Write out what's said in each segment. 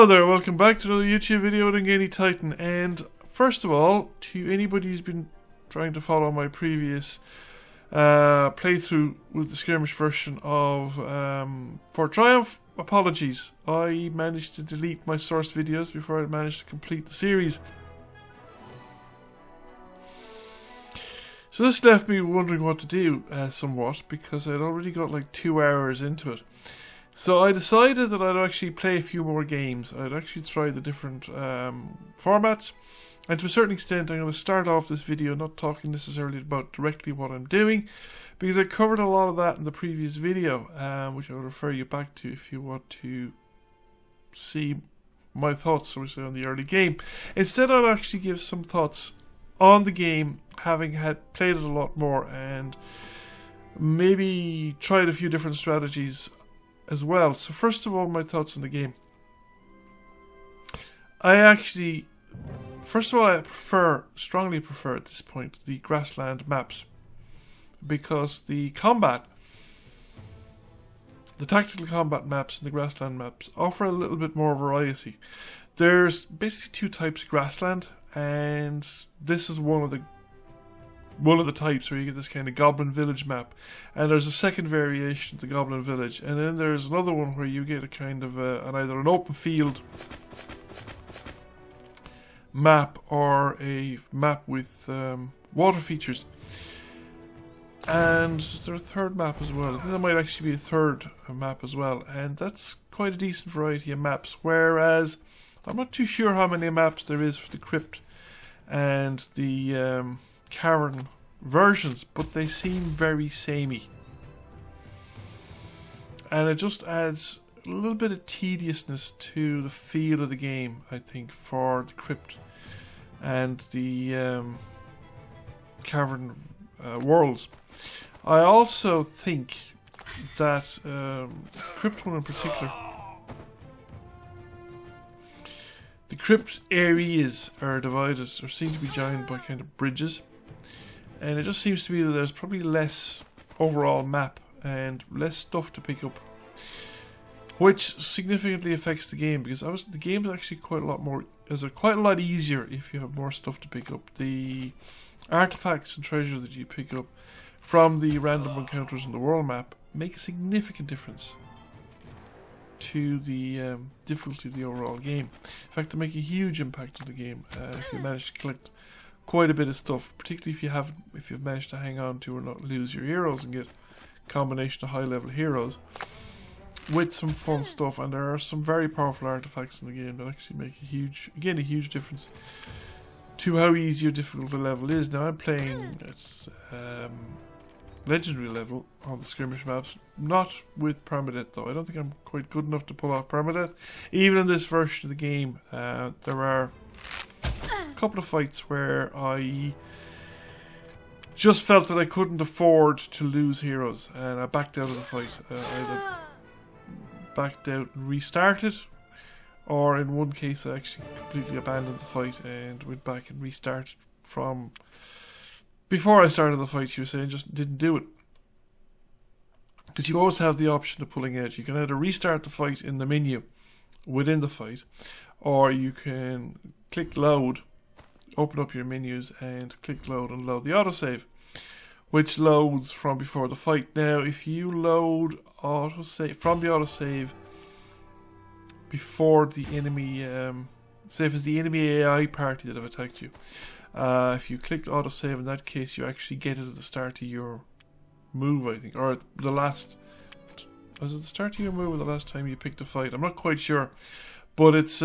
Hello there, welcome back to another YouTube video with Ungainly Titan. And first of all, to anybody who's been trying to follow my previous playthrough with the skirmish version of Fort Triumph, apologies. I managed to delete my source videos before I managed to complete the series. So this left me wondering what to do somewhat, because I'd already got like 2 hours into it. So I decided that I'd actually play a few more games. I'd actually try the different formats. And to a certain extent, I'm going to start off this video not talking necessarily about directly what I'm doing, because I covered a lot of that in the previous video, which I will refer you back to if you want to see my thoughts, so we say, on the early game. Instead, I'll actually give some thoughts on the game, having had played it a lot more, and maybe tried a few different strategies as well. So first of all, my thoughts on the game. I strongly prefer at this point the grassland maps, because the tactical combat maps and the grassland maps offer a little bit more variety. There's basically 2 types of grassland, and this is one of the types where you get this kind of goblin village map, and there's a second variation of the goblin village, and then there's another one where you get a kind of either an open field map or a map with water features. And there's a third map as well. I think there might actually be a third map as well, and that's quite a decent variety of maps. Whereas I'm not too sure how many maps there is for the crypt and the Karen versions, but they seem very samey, and it just adds a little bit of tediousness to the feel of the game, I think, for the crypt and the cavern worlds. I also think that crypt one in particular, the crypt areas are divided, or seem to be joined by kind of bridges, and it just seems to be that there's probably less overall map and less stuff to pick up, which significantly affects the game, because the game is actually quite a lot easier if you have more stuff to pick up. The artifacts and treasure that you pick up from the random encounters on the world map make a significant difference to the difficulty of the overall game. In fact, they make a huge impact on the game if you manage to collect quite a bit of stuff, particularly if you've managed to hang on to or not lose your heroes and get a combination of high level heroes with some fun stuff. And there are some very powerful artifacts in the game that actually make a huge difference to how easy or difficult the level is. Now I'm playing at legendary level on the skirmish maps, not with permadeath though. I don't think I'm quite good enough to pull off permadeath. Even in this version of the game, there are a couple of fights where I just felt that I couldn't afford to lose heroes, and I backed out of the fight. Either backed out and restarted, or in one case I actually completely abandoned the fight and went back and restarted from before I started the fight, you were saying, just didn't do it. Because you always have the option of pulling out. You can either restart the fight in the menu within the fight, or you can click load, open up your menus and click load and load the autosave, which loads from before the fight. Now, if you load autosave from the autosave before the enemy, say if it's the enemy AI party that have attacked you, if you click autosave, in that case you actually get it at the start of your move, I think, or the last. Was it the start of your move or the last time you picked a fight? I'm not quite sure, but it's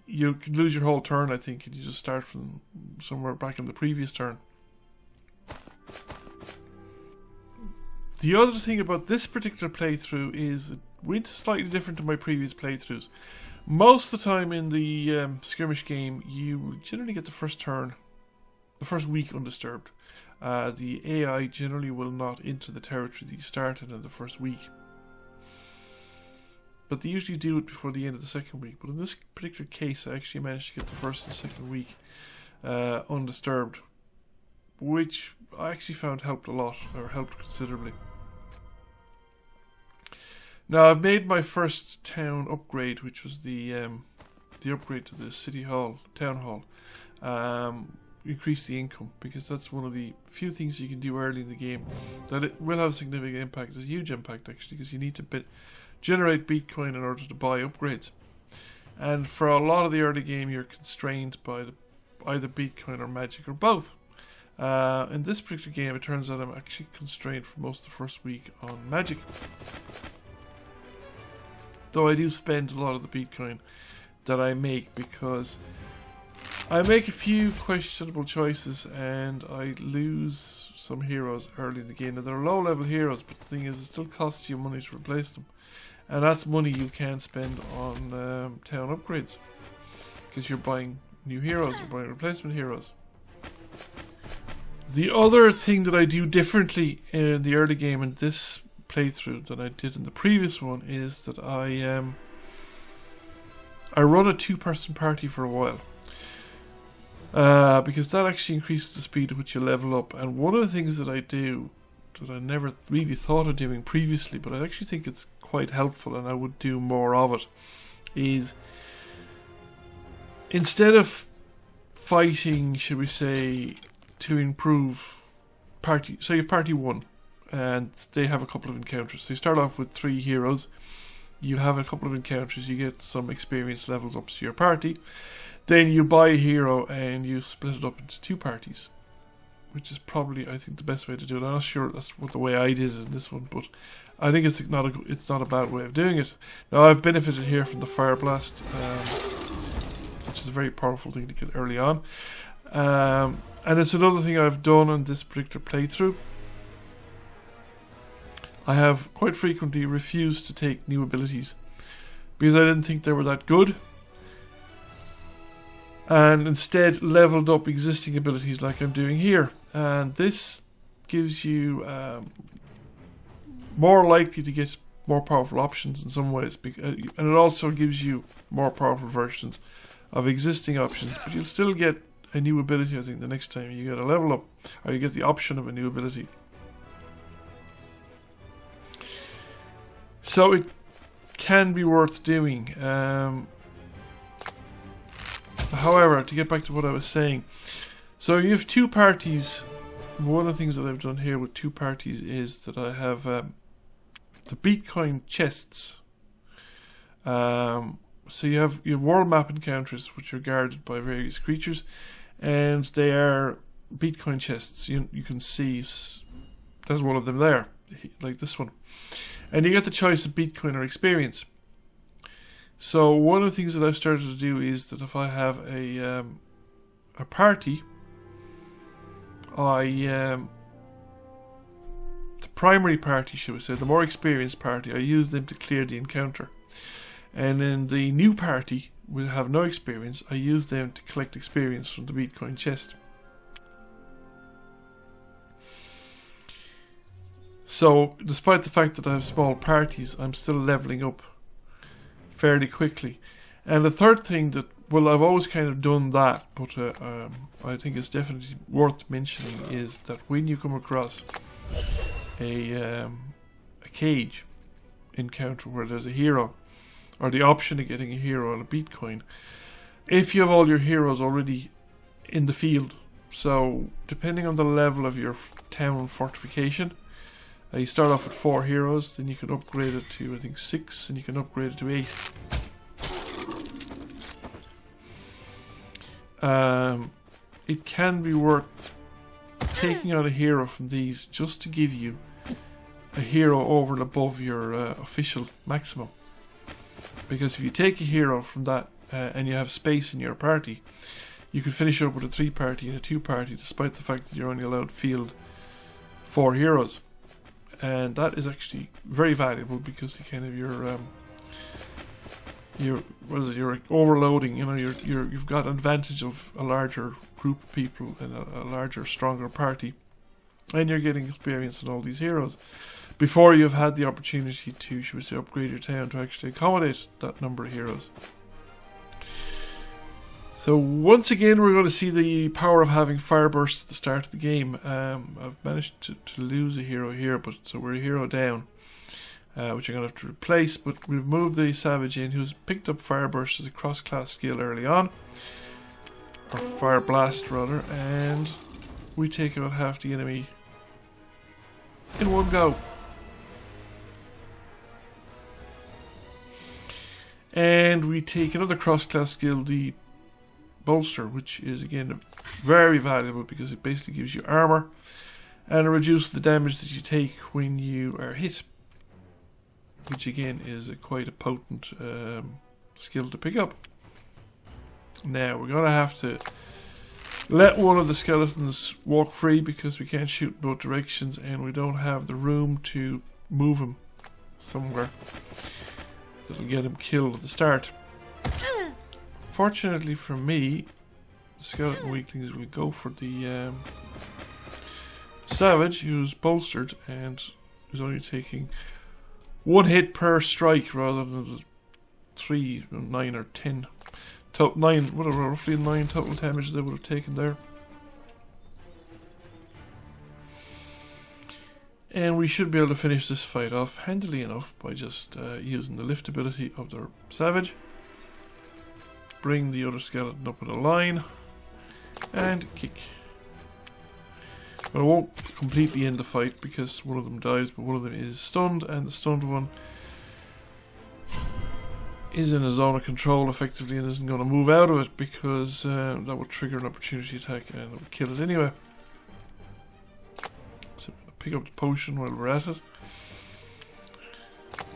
you can lose your whole turn, I think, and you just start from somewhere back in the previous turn. The other thing about this particular playthrough is it went slightly different to my previous playthroughs. Most of the time in the skirmish game, you generally get the first week undisturbed. The AI generally will not enter the territory that you started in the first week, but they usually do it before the end of the second week. But in this particular case, I actually managed to get the first and second week undisturbed, which I actually found helped a lot, or helped considerably. Now I've made my first town upgrade, which was the upgrade to the city hall, town hall. Increase the income, because that's one of the few things you can do early in the game that it will have significant impact. It's a huge impact actually, because you need to generate Bitcoin in order to buy upgrades. And for a lot of the early game, you're constrained by either Bitcoin or magic or both. In this particular game, it turns out I'm actually constrained for most of the first week on magic. Though I do spend a lot of the Bitcoin that I make, because I make a few questionable choices and I lose some heroes early in the game. Now they're low level heroes, but the thing is, it still costs you money to replace them. And that's money you can't spend on town upgrades, because you're buying new heroes, you're buying replacement heroes. The other thing that I do differently in the early game in this playthrough than I did in the previous one is that I run a 2-person party for a while. Because that actually increases the speed at which you level up. And one of the things that I do that I never really thought of doing previously, but I actually think it's quite helpful and I would do more of it, is instead of fighting, should we say, to improve party, so you have party 1 and they have a couple of encounters. So you start off with 3 heroes, you have a couple of encounters, you get some experience levels up to your party. Then you buy a hero and you split it up into 2 parties, which is probably, I think, the best way to do it. I'm not sure that's the way I did it in this one, but I think it's not a bad way of doing it. Now I've benefited here from the Fire Blast, which is a very powerful thing to get early on, and it's another thing I've done on this particular playthrough. I have quite frequently refused to take new abilities because I didn't think they were that good, and instead leveled up existing abilities like I'm doing here. And this gives you more likely to get more powerful options in some ways, and it also gives you more powerful versions of existing options, but you'll still get a new ability, I think, the next time you get a level up, or you get the option of a new ability. So it can be worth doing. However, to get back to what I was saying, so you have 2 parties. One of the things that I've done here with 2 parties is that I have the Bitcoin chests. So you have world map encounters, which are guarded by various creatures, and they are Bitcoin chests. You can see there's one of them there, like this one, and you get the choice of Bitcoin or experience. So one of the things that I've started to do is that if I have a party, the primary party, should we say, the more experienced party, I use them to clear the encounter. And then the new party will have no experience, I use them to collect experience from the Bitcoin chest. So despite the fact that I have small parties, I'm still leveling up fairly quickly. And the third thing that, well, I've always kind of done that, but I think it's definitely worth mentioning, is that when you come across a cage encounter where there's a hero, or the option of getting a hero on a Bitcoin, if you have all your heroes already in the field, so depending on the level of your town fortification, you start off with 4 heroes, then you can upgrade it to, I think, 6, and you can upgrade it to 8. It can be worth taking out a hero from these just to give you a hero over and above your official maximum. Because if you take a hero from that and you have space in your party, you can finish up with a 3-party and a 2-party, despite the fact that you're only allowed field 4 heroes. And that is actually very valuable, because you kind of you're overloading. You know, you've got advantage of a larger group of people and a larger, stronger party, and you're getting experience in all these heroes before you've had the opportunity to, should we say, upgrade your town to actually accommodate that number of heroes. So once again, we're going to see the power of having fire bursts at the start of the game. I've managed to lose a hero here, but so we're a hero down. which I'm going to have to replace, but we've moved the Savage in, who's picked up Fire Burst as a cross-class skill early on, or Fire Blast rather, and we take out half the enemy in one go. And we take another cross-class skill, the Bolster, which is again very valuable because it basically gives you armor and it reduces the damage that you take when you are hit, which again is quite a potent skill to pick up. Now we're going to have to let one of the skeletons walk free because we can't shoot in both directions and we don't have the room to move him somewhere that'll get him killed at the start. Fortunately for me, the skeleton weaklings will go for the Savage, who's bolstered and is only taking 1 hit per strike rather than 3, 9 or 10. 9, whatever, roughly 9 total damage they would have taken there. And we should be able to finish this fight off handily enough by just using the lift ability of the Savage. Bring the other skeleton up in a line and kick. But I won't completely end the fight because one of them dies, but one of them is stunned, and the stunned one is in a zone of control effectively and isn't going to move out of it because that will trigger an opportunity attack and it will kill it anyway. So I'm going to pick up the potion while we're at it.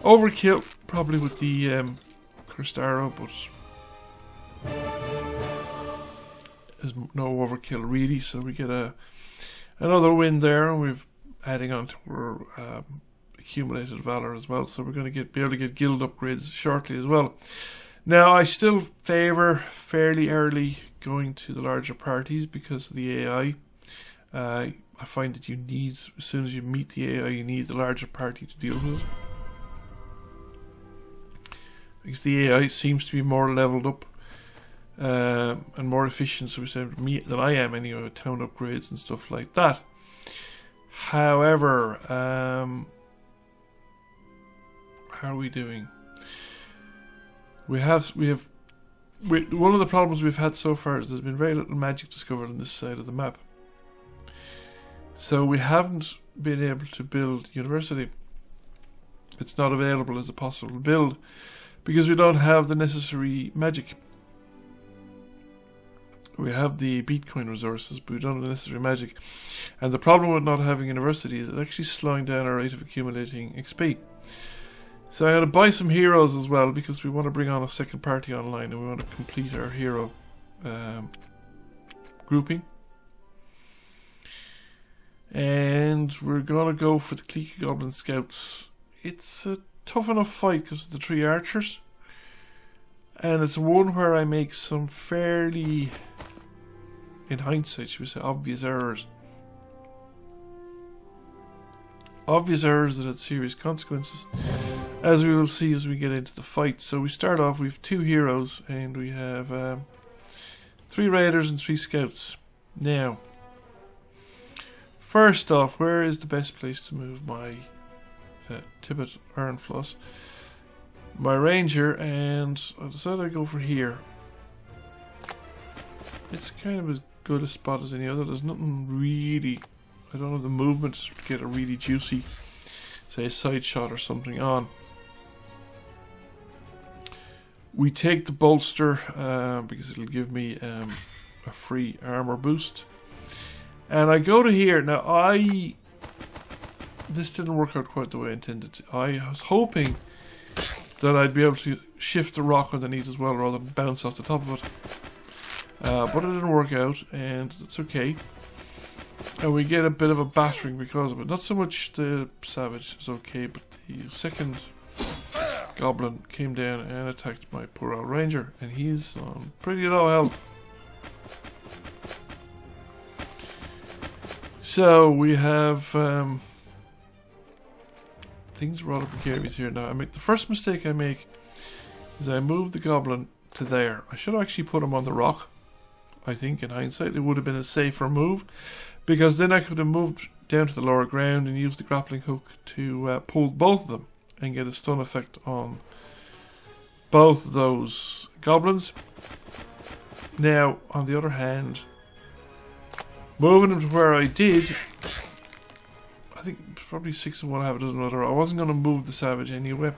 Overkill probably with the cursed arrow, but there's no overkill really, so we get another win there, and we're adding on to our accumulated valor as well, so we're going to be able to get guild upgrades shortly as well. Now I still favour fairly early going to the larger parties because of the AI. I find that you need, as soon as you meet the AI, you need the larger party to deal with it, because the AI seems to be more leveled up and more efficient, so we say, than I am anyway, with town upgrades and stuff like that. However, how are we doing? One of the problems we've had so far is there's been very little magic discovered on this side of the map. So we haven't been able to build university. It's not available as a possible build because we don't have the necessary magic. We have the Bitcoin resources, but we don't have the necessary magic. And the problem with not having university is it's actually slowing down our rate of accumulating XP. So I'm going to buy some heroes as well because we want to bring on a second party online and we want to complete our hero grouping. And we're going to go for the Clique Goblin Scouts. It's a tough enough fight because of the 3 archers. And it's one where I make some fairly, in hindsight, should we say, obvious errors. Obvious errors that had serious consequences, as we will see as we get into the fight. So we start off with 2 heroes, and we have 3 raiders and 3 scouts. Now, first off, where is the best place to move my Tibbet Ironfloss? My ranger, and I decided I'd go for here. It's kind of as good a spot as any other. There's nothing really, I don't have the movement to get a really juicy, say, a side shot or something on. We take the bolster because it'll give me a free armor boost. And I go to here. Now this didn't work out quite the way I intended to. I was hoping that I'd be able to shift the rock underneath as well rather than bounce off the top of it. But it didn't work out, and it's okay. And we get a bit of a battering because of it. Not so much the Savage is okay, but the second goblin came down and attacked my poor old ranger, and he's on pretty low health. So we have things rather precarious here now. The first mistake I make is I move the goblin to there. I should actually put him on the rock. I think in hindsight it would have been a safer move, because then I could have moved down to the lower ground and used the grappling hook to pull both of them and get a stun effect on both of those goblins. Now, on the other hand, moving them to where I did, I think probably 6 of one, half a dozen other. I wasn't going to move the savage anyway.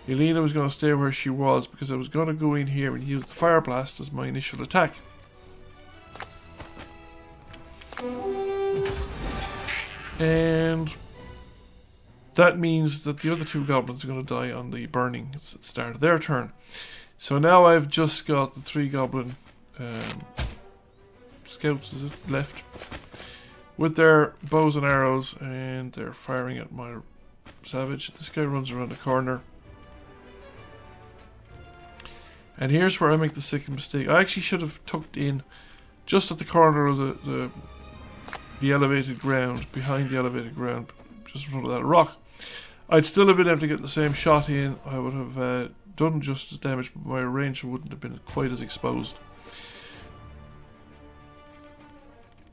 Elena was going to stay where she was because I was going to go in here and use the fire blast as my initial attack. And that means that the other 2 goblins are going to die on the burning at the start of their turn. So now I've just got the 3 goblin scouts left with their bows and arrows, and they're firing at my savage. This guy runs around the corner. And here's where I make the second mistake. I actually should have tucked in just at the corner of the elevated ground, behind the elevated ground, just in front of that rock. I'd still have been able to get the same shot in. I would have done just as damage, but my range wouldn't have been quite as exposed.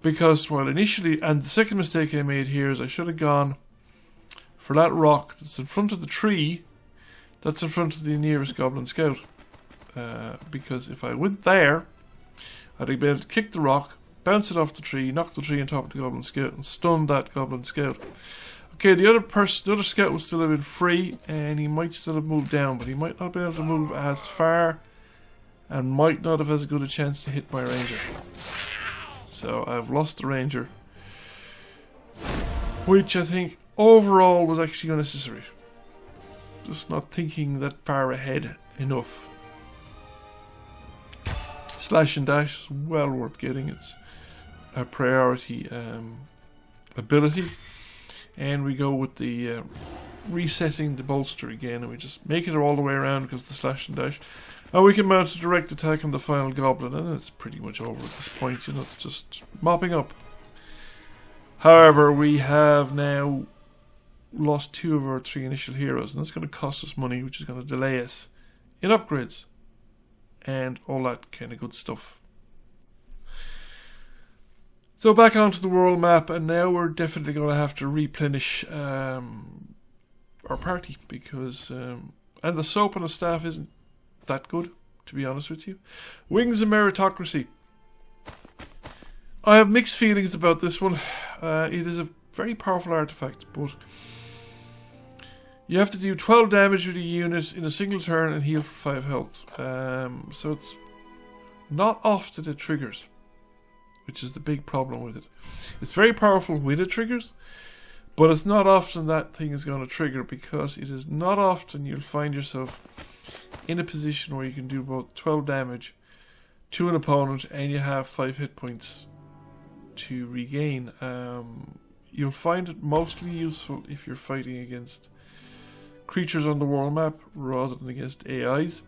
Because, well, initially, and the second mistake I made here is I should have gone for that rock that's in front of the tree, that's in front of the nearest goblin scout. Because if I went there, I'd be able to kick the rock, bounce it off the tree, knock the tree on top of the goblin scout, and stun that goblin scout. Okay, the other scout would still have been free, and he might still have moved down, but he might not be able to move as far, and might not have as good a chance to hit my ranger. So I've lost the ranger, which I think overall was actually unnecessary. Just not thinking that far ahead enough. Slash and dash is well worth getting. It's a priority ability. And we go with the resetting the bolster again, and we just make it all the way around because of the slash and dash. And we can mount a direct attack on the final goblin, and it's pretty much over at this point. You know, it's just mopping up. However, we have now lost 2 of our 3 initial heroes, and that's going to cost us money, which is going to delay us in upgrades and all that kind of good stuff. So back onto the world map, and now we're definitely going to have to replenish our party, because and the soap on the staff isn't that good, to be honest with you. Wings of Meritocracy. I have mixed feelings about this one. It is a very powerful artifact, but you have to do 12 damage with a unit in a single turn and heal for 5 health. So it's not often it triggers, which is the big problem with it. It's very powerful when it triggers, but it's not often that thing is going to trigger, because it is not often you'll find yourself in a position where you can do both 12 damage to an opponent and you have 5 hit points to regain. You'll find it mostly useful if you're fighting against creatures on the world map rather than against AIs,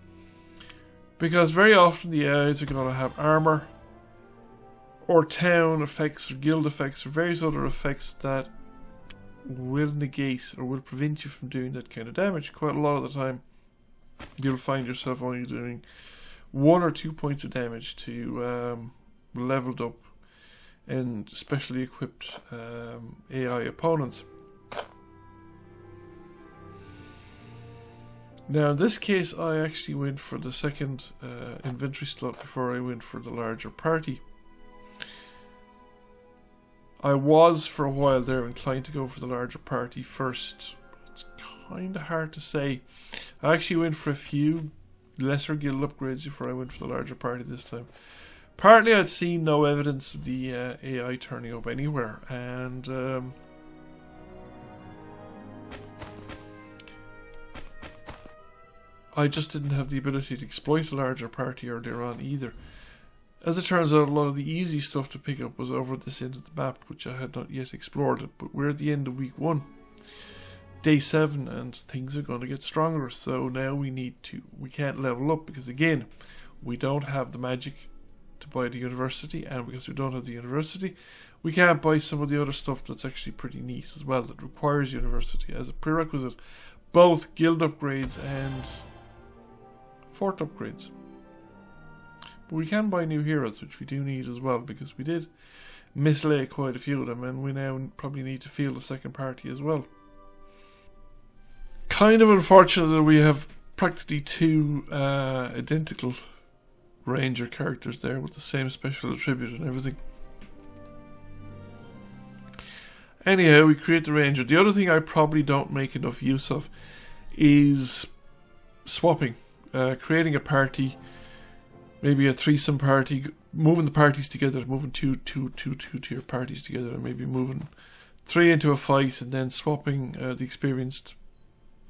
because very often the AIs are going to have armor or town effects or guild effects or various other effects that will negate or will prevent you from doing that kind of damage. Quite a lot of the time you'll find yourself only doing 1 or 2 points of damage to leveled up and specially equipped AI opponents. Now in this case I actually went for the second inventory slot before I went for the larger party. I was for a while there inclined to go for the larger party first. It's kind of hard to say. I actually went for a few lesser guild upgrades before I went for the larger party this time. Partly I'd seen no evidence of the AI turning up anywhere, and I just didn't have the ability to exploit a larger party earlier on either. As it turns out, a lot of the easy stuff to pick up was over at this end of the map, which I had not yet explored. But we're at the end of week 1, day 7, and things are going to get stronger. So now we can't level up, because again, we don't have the magic to buy the university, and because we don't have the university, we can't buy some of the other stuff that's actually pretty neat as well, that requires university as a prerequisite, both guild upgrades and fort upgrades. But we can buy new heroes, which we do need as well, because we did mislay quite a few of them, and we now probably need to field a second party as well. kind of unfortunate that we have practically two identical Ranger characters there with the same special attribute and everything. Anyhow, we create the Ranger. The other thing I probably don't make enough use of is swapping. Creating a party, maybe a threesome party, moving the parties together, moving two to your parties together, and maybe moving 3 into a fight, and then swapping the experienced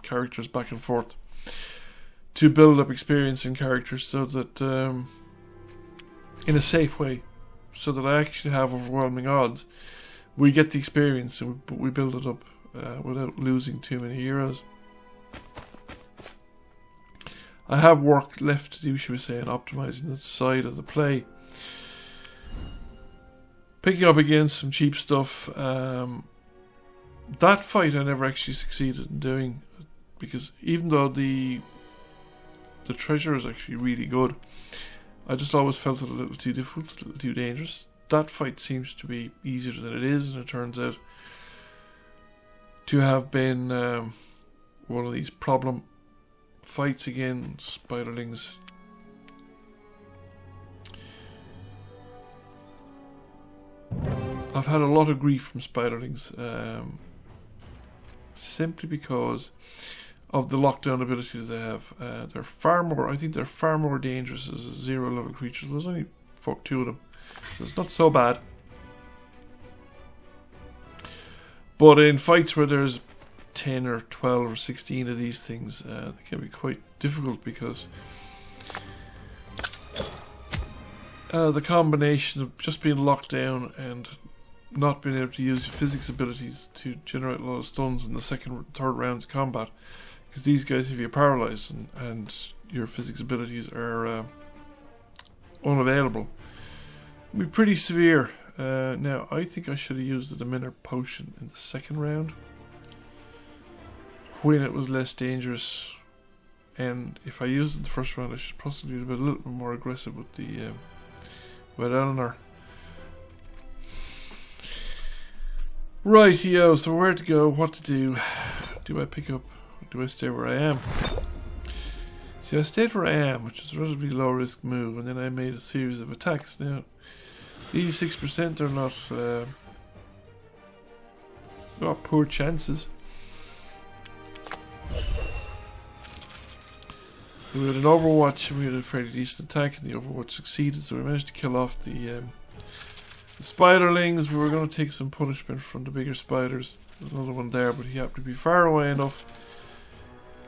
characters back and forth to build up experience in characters, so that in a safe way, so that I actually have overwhelming odds. We get the experience, but we build it up without losing too many heroes. I have work left to do, should we say, in optimizing that side of the play. Picking up again some cheap stuff. That fight I never actually succeeded in doing, because even though the treasure is actually really good, I just always felt it a little too difficult, a little too dangerous. That fight seems to be easier than it is, and it turns out to have been one of these problem fights against spiderlings. I've had a lot of grief from spiderlings, simply because of the lockdown ability that they have. They're far more, I think they're far more dangerous as a 0 level creature. There's only 2 of them, so it's not so bad. But in fights where there's 10 or 12 or 16 of these things, they can be quite difficult, because the combination of just being locked down and not being able to use your physics abilities to generate a lot of stuns in the second or third rounds of combat, because these guys have you paralyzed and your physics abilities are unavailable, can be pretty severe. Now, I think I should have used the Diminer potion in the second round, when it was less dangerous, and if I used it in the first round, I should possibly have been a little bit more aggressive with the with Eleanor. Rightio, so where to go, what to do? Do I pick up, or do I stay where I am? See, I stayed where I am, which is a relatively low risk move, and then I made a series of attacks. Now, these 6% are not poor chances. So we had an Overwatch, and we had a fairly decent attack, and the Overwatch succeeded, so we managed to kill off the spiderlings. We were going to take some punishment from the bigger spiders. There's another one there, but he happened to be far away enough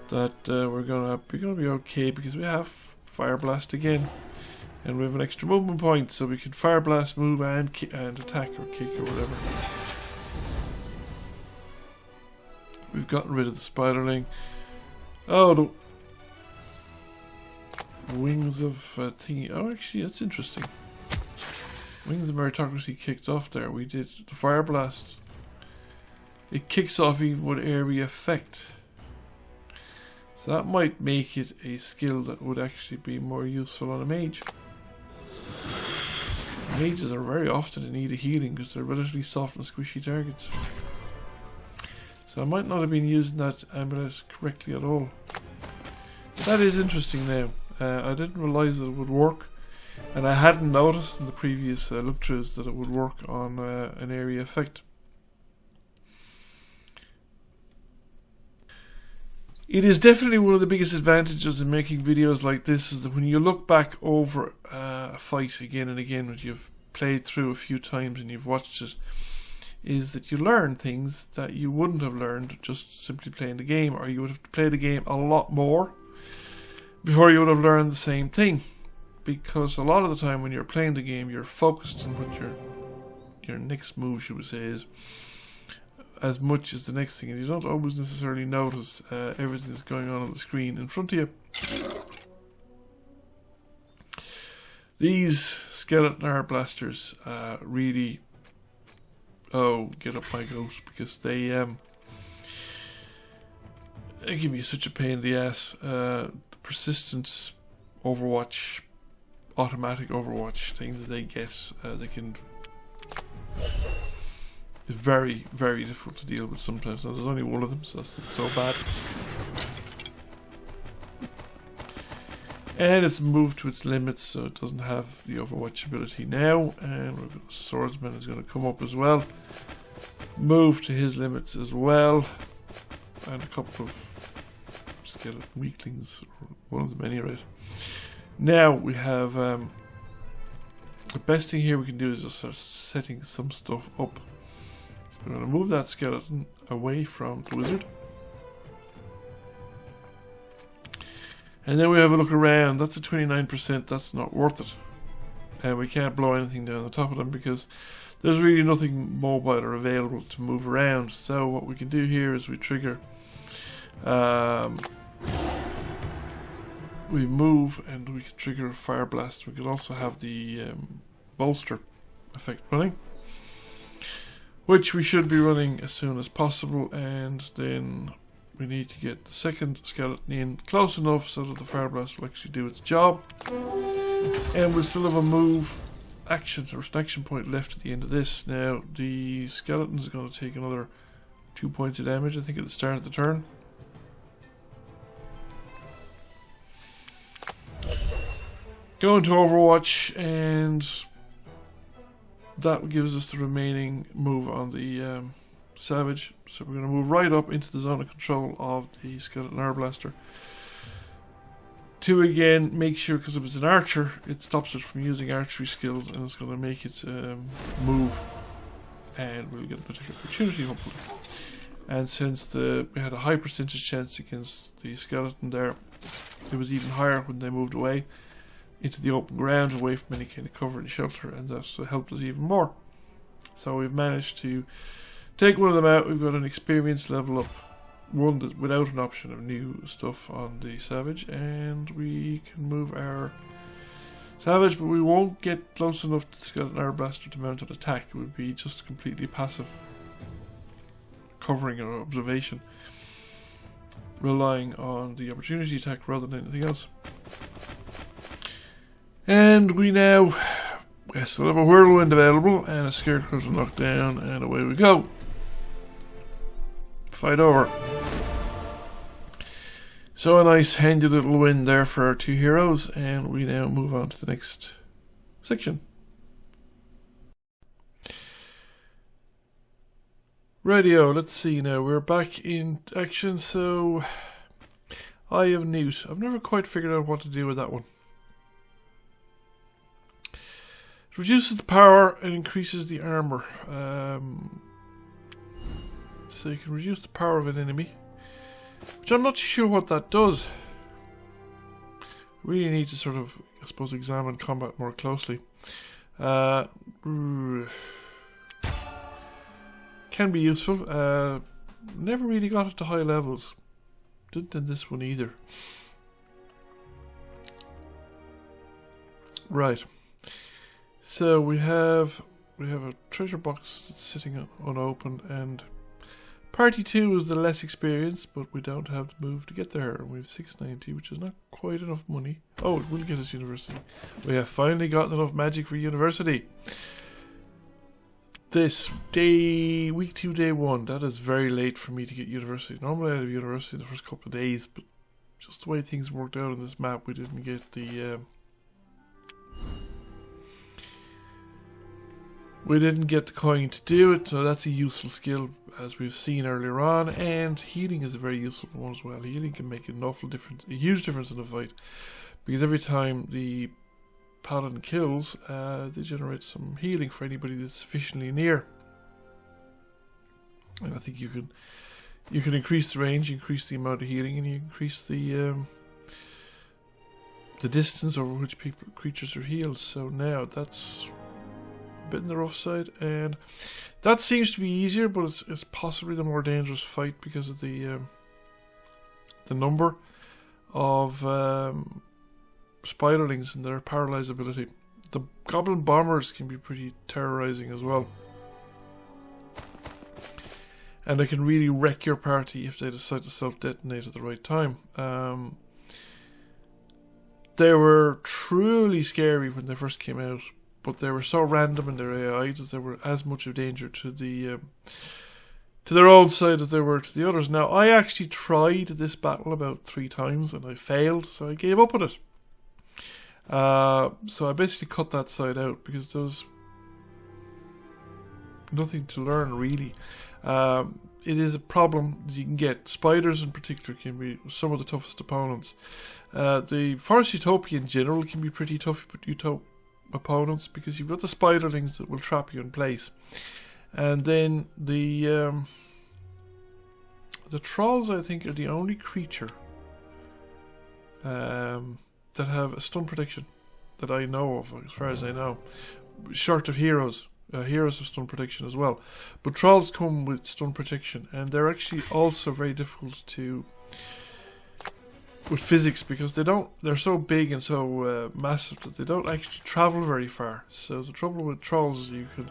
that we're gonna be okay, because we have Fire Blast again, and we have an extra movement point, so we can Fire Blast, move, and attack or kick or whatever. We've gotten rid of the spiderling. Oh, the Wings of thingy. Oh, actually, that's interesting. Wings of Meritocracy kicked off there. We did the Fire Blast. It kicks off even with area effect. So that might make it a skill that would actually be more useful on a mage. Mages are very often in need of healing because they're relatively soft and squishy targets. So I might not have been using that amulet correctly at all. That is interesting now. I didn't realise that it would work, and I hadn't noticed in the previous look-throughs that it would work on an area effect. It is definitely one of the biggest advantages in making videos like this, is that when you look back over a fight again and again, when you've played through a few times and you've watched it, is that you learn things that you wouldn't have learned just simply playing the game, or you would have played the game a lot more before you would have learned the same thing. Because a lot of the time when you're playing the game, you're focused on what your next move, should we say, is, as much as the next thing, and you don't always necessarily notice everything that's going on the screen in front of you. These skeleton art blasters really, get up my goat, because they give me such a pain in the ass. Persistent Overwatch, automatic Overwatch thing that they get, they can. It's very, very difficult to deal with sometimes. Now, there's only one of them, so that's not so bad. And it's moved to its limits, so it doesn't have the Overwatch ability now. And we've got a Swordsman is going to come up as well. Move to his limits as well. And a couple of skeleton weaklings, one of them anyway. Now we have the best thing here we can do is just start setting some stuff up. We're going to move that skeleton away from the wizard. And then we have a look around. That's a 29%. That's not worth it. And we can't blow anything down the top of them because there's really nothing mobile or available to move around. So what we can do here is we trigger. We move and we can trigger a fire blast. We could also have the bolster effect running, which we should be running as soon as possible. And then we need to get the second skeleton in close enough so that the fire blast will actually do its job. And we'll still have a move action or an action point left at the end of this. Now the skeleton is going to take another 2 points of damage, I think, at the start of the turn. Go into Overwatch, and that gives us the remaining move on the Savage. So we're going to move right up into the zone of control of the Skeleton Air Blaster. To again make sure, because if it's an archer, it stops it from using archery skills, and it's going to make it move, and we'll get a particular opportunity hopefully. And since we had a high percentage chance against the skeleton there, it was even higher when they moved away into the open ground, away from any kind of cover and shelter, and that helped us even more. So we've managed to take one of them out. We've got an experience level up, one that without an option of new stuff on the Savage, and we can move our Savage, but we won't get close enough to the Skeleton Air Blaster to mount an attack. It would be just completely passive covering or observation, relying on the opportunity attack rather than anything else. And we now still have a Whirlwind available and a Scarecrow to knock down, and away we go. Fight over. So a nice handy little win there for our two heroes, and we now move on to the next section. Radio, let's see now, we're back in action. So Eye of Newt. I've never quite figured out what to do with that one. It reduces the power and increases the armor. So you can reduce the power of an enemy, which I'm not sure what that does. Really need to sort of, I suppose, examine combat more closely. Can be useful. Never really got it to high levels. Didn't in this one either. Right. So we have a treasure box that's sitting unopened, and Party 2 is the less experienced, but we don't have the move to get there. We have 690, which is not quite enough money. Oh, it will get us university. We have finally gotten enough magic for university. This day, week 2, day 1, that is very late for me to get university. Normally I have university the first couple of days, but just the way things worked out on this map, we didn't get the coin to do it, so that's a useful skill, as we've seen earlier on. And healing is a very useful one as well. Healing can make an awful difference, a huge difference in a fight, because every time the paladin kills, they generate some healing for anybody that's sufficiently near. And I think you can increase the range, increase the amount of healing, and you increase the distance over which creatures are healed. So now that's a bit in the rough side, and that seems to be easier, but it's possibly the more dangerous fight because of the number of spiderlings and their paralyze ability. The goblin bombers can be pretty terrorizing as well, and they can really wreck your party if they decide to self-detonate at the right time. They were truly scary when they first came out, but they were so random in their AI that they were as much of danger to their own side as they were to the others. Now, I actually tried this battle about 3 times and I failed, so I gave up on it. So I basically cut that side out because there was nothing to learn really. It is a problem that you can get. Spiders in particular can be some of the toughest opponents. The Forest Utopia in general can be pretty tough opponents because you've got the spiderlings that will trap you in place. And then the trolls, I think, are the only creature that have a stun prediction that I know of, as far as I know. Short of heroes. Heroes have stun prediction as well. But trolls come with stun prediction, and they're actually also very difficult to with physics because they're so big and so massive that they don't actually travel very far. So the trouble with trolls is you could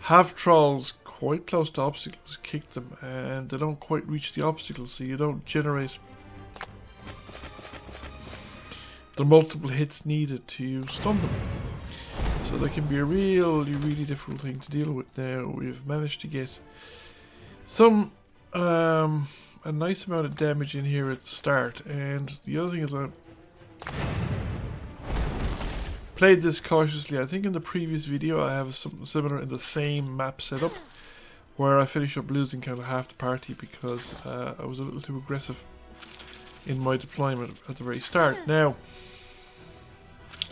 have trolls quite close to obstacles, kick them, and they don't quite reach the obstacles, so you don't generate the multiple hits needed to stun them. So that can be a really difficult thing to deal with. Now we've managed to get some a nice amount of damage in here at the start, and the other thing is I played this cautiously. I think in the previous video I have something similar in the same map setup where I finished up losing kind of half the party because I was a little too aggressive in my deployment at the very start. Now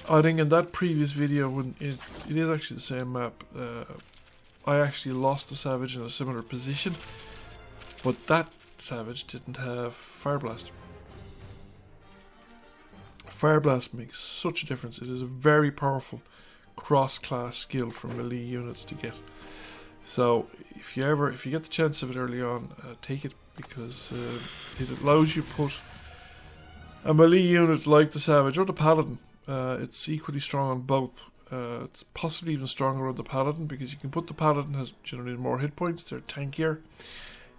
I think in that previous video, when it is actually the same map, I actually lost the Savage in a similar position, but that Savage didn't have Fire Blast. Fire Blast makes such a difference. It is a very powerful cross-class skill for melee units to get. So if you get the chance of it early on, take it, because it allows you to put a melee unit like the Savage or the Paladin. It's equally strong on both. It's possibly even stronger on the Paladin because you can put the Paladin has generally more hit points. They're tankier.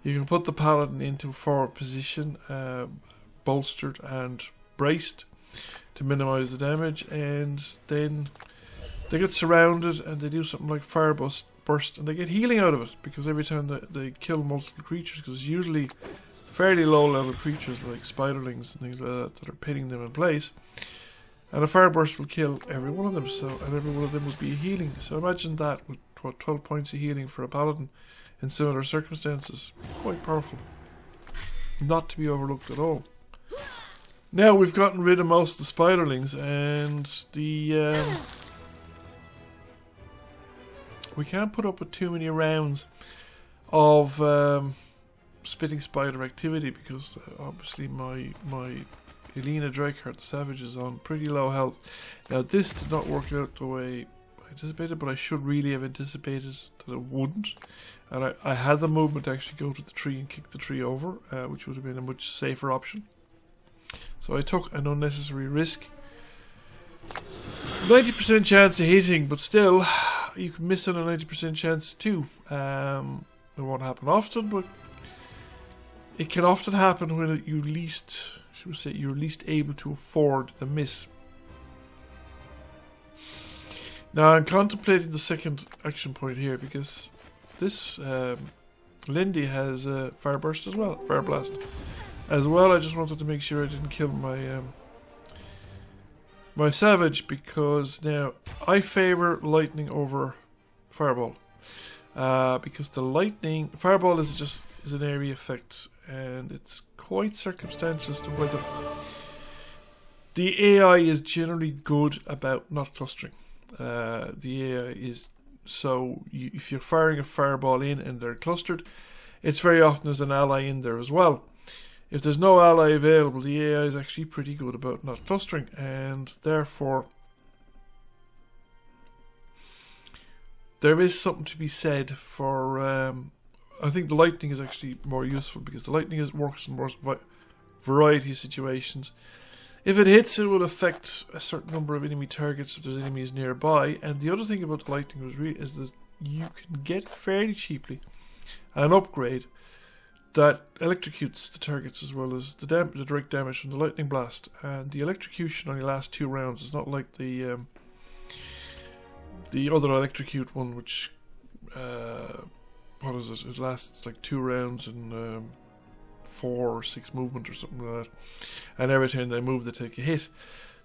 You can put the Paladin into a forward position, bolstered and braced to minimize the damage, and then they get surrounded and they do something like Fire Burst, and they get healing out of it because every time they kill multiple creatures, because it's usually fairly low level creatures like spiderlings and things like that are pinning them in place. And a Fire Burst will kill every one of them, and every one of them would be healing. So imagine that with 12 points of healing for a Paladin in similar circumstances. Quite powerful. Not to be overlooked at all. Now we've gotten rid of most of the spiderlings, and we can't put up with too many rounds of spitting spider activity because obviously my Helena Drakeheart, the Savage, is on pretty low health. Now this did not work out the way I anticipated, but I should really have anticipated that it wouldn't. And I had the movement to actually go to the tree and kick the tree over, which would have been a much safer option. So I took an unnecessary risk. 90% chance of hitting, but still, you can miss on a 90% chance too. It won't happen often, but it can often happen when you're least able to afford the miss. Now I'm contemplating the second action point here because this Lindy has Fire Burst as well, Fire Blast as well. I just wanted to make sure I didn't kill my my Savage, because now I favour Lightning over Fireball, because the Lightning Fireball is an area effect, and it's quite circumstantial as to whether the AI is generally good about not clustering. The AI is if you're firing a fireball in and they're clustered, it's very often there's an ally in there as well. If there's no ally available, the AI is actually pretty good about not clustering, and therefore there is something to be said for. I think the Lightning is actually more useful because the Lightning works in more variety of situations. If it hits, it will affect a certain number of enemy targets if there's enemies nearby. And the other thing about the Lightning is that you can get fairly cheaply an upgrade that electrocutes the targets as well as the direct damage from the Lightning Blast. And the electrocution only lasts 2 rounds. It's not like the other electrocute one, which what is it? It lasts like 2 rounds and 4 or 6 movement or something like that. And every time they move, they take a hit.